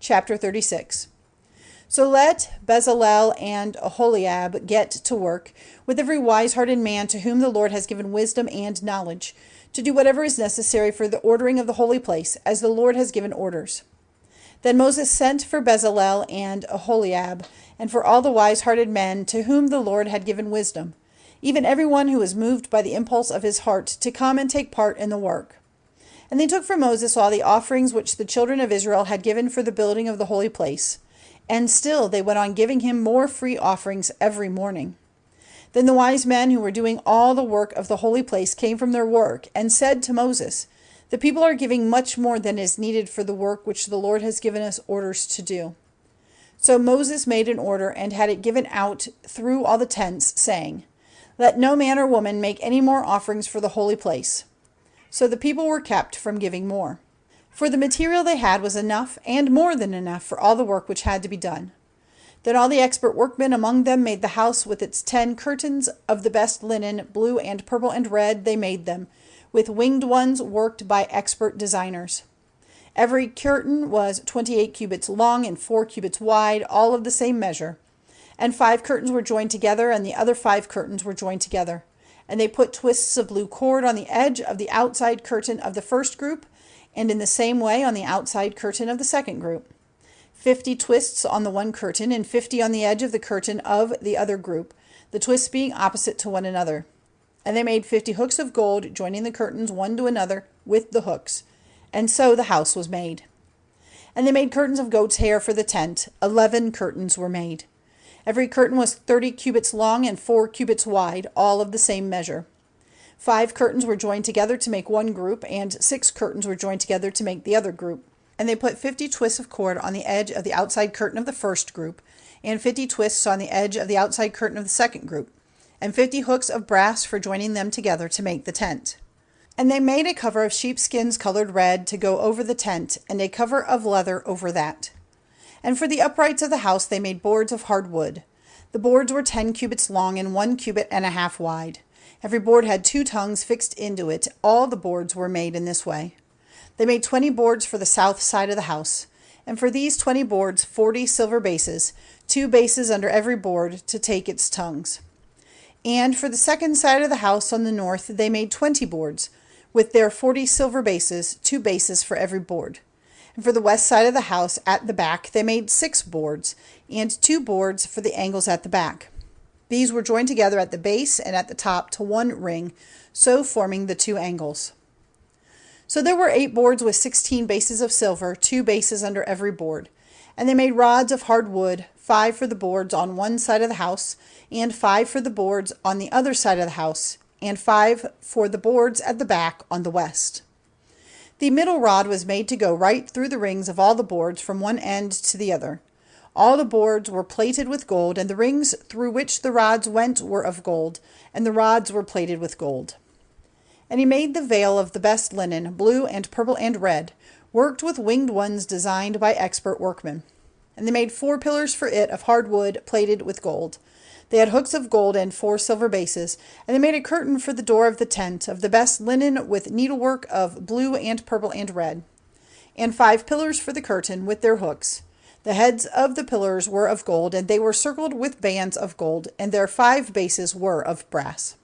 Chapter 36. So let Bezalel and Aholiab get to work, with every wise-hearted man to whom the Lord has given wisdom and knowledge, to do whatever is necessary for the ordering of the holy place, as the Lord has given orders. Then Moses sent for Bezalel and Aholiab, and for all the wise-hearted men to whom the Lord had given wisdom, even everyone who was moved by the impulse of his heart, to come and take part in the work. And they took from Moses all the offerings which the children of Israel had given for the building of the holy place. And still they went on giving him more free offerings every morning. Then the wise men who were doing all the work of the holy place came from their work, and said to Moses, "The people are giving much more than is needed for the work which the Lord has given us orders to do." So Moses made an order, and had it given out through all the tents, saying, "Let no man or woman make any more offerings for the holy place." So the people were kept from giving more. For the material they had was enough, and more than enough, for all the work which had to be done. Then all the expert workmen among them made the house with its 10 curtains of the best linen, blue and purple and red they made them, with winged ones worked by expert designers. Every curtain was 28 cubits long and 4 cubits wide, all of the same measure. And 5 curtains were joined together, and the other 5 curtains were joined together. And they put twists of blue cord on the edge of the outside curtain of the first group, and in the same way on the outside curtain of the second group. 50 twists on the one curtain, and 50 on the edge of the curtain of the other group, the twists being opposite to one another. And they made 50 hooks of gold, joining the curtains one to another with the hooks. And so the house was made. And they made curtains of goat's hair for the tent. 11 curtains were made. Every curtain was 30 cubits long and 4 cubits wide, all of the same measure. 5 curtains were joined together to make one group, and 6 curtains were joined together to make the other group. And they put 50 twists of cord on the edge of the outside curtain of the first group, and 50 twists on the edge of the outside curtain of the second group, and 50 hooks of brass for joining them together to make the tent. And they made a cover of sheepskins colored red to go over the tent, and a cover of leather over that. And for the uprights of the house they made boards of hard wood. The boards were 10 cubits long and 1 cubit and a half wide. Every board had 2 tongues fixed into it. All the boards were made in this way. They made 20 boards for the south side of the house. And for these 20 boards, 40 silver bases, 2 bases under every board to take its tongues. And for the second side of the house on the north, they made 20 boards, with their 40 silver bases, 2 bases for every board. And for the west side of the house at the back, they made 6 boards, and 2 boards for the angles at the back. These were joined together at the base and at the top to one ring, so forming the 2 angles. So there were 8 boards with 16 bases of silver, 2 bases under every board. And they made rods of hard wood, 5 for the boards on one side of the house, and 5 for the boards on the other side of the house, and 5 for the boards at the back on the west. The middle rod was made to go right through the rings of all the boards from one end to the other. All the boards were plated with gold, and the rings through which the rods went were of gold, and the rods were plated with gold. And he made the veil of the best linen, blue and purple and red, worked with winged ones designed by expert workmen. And they made 4 pillars for it of hard wood, plated with gold. They had hooks of gold and 4 silver bases, and they made a curtain for the door of the tent of the best linen with needlework of blue and purple and red, and 5 pillars for the curtain with their hooks. The heads of the pillars were of gold, and they were circled with bands of gold, and their 5 bases were of brass.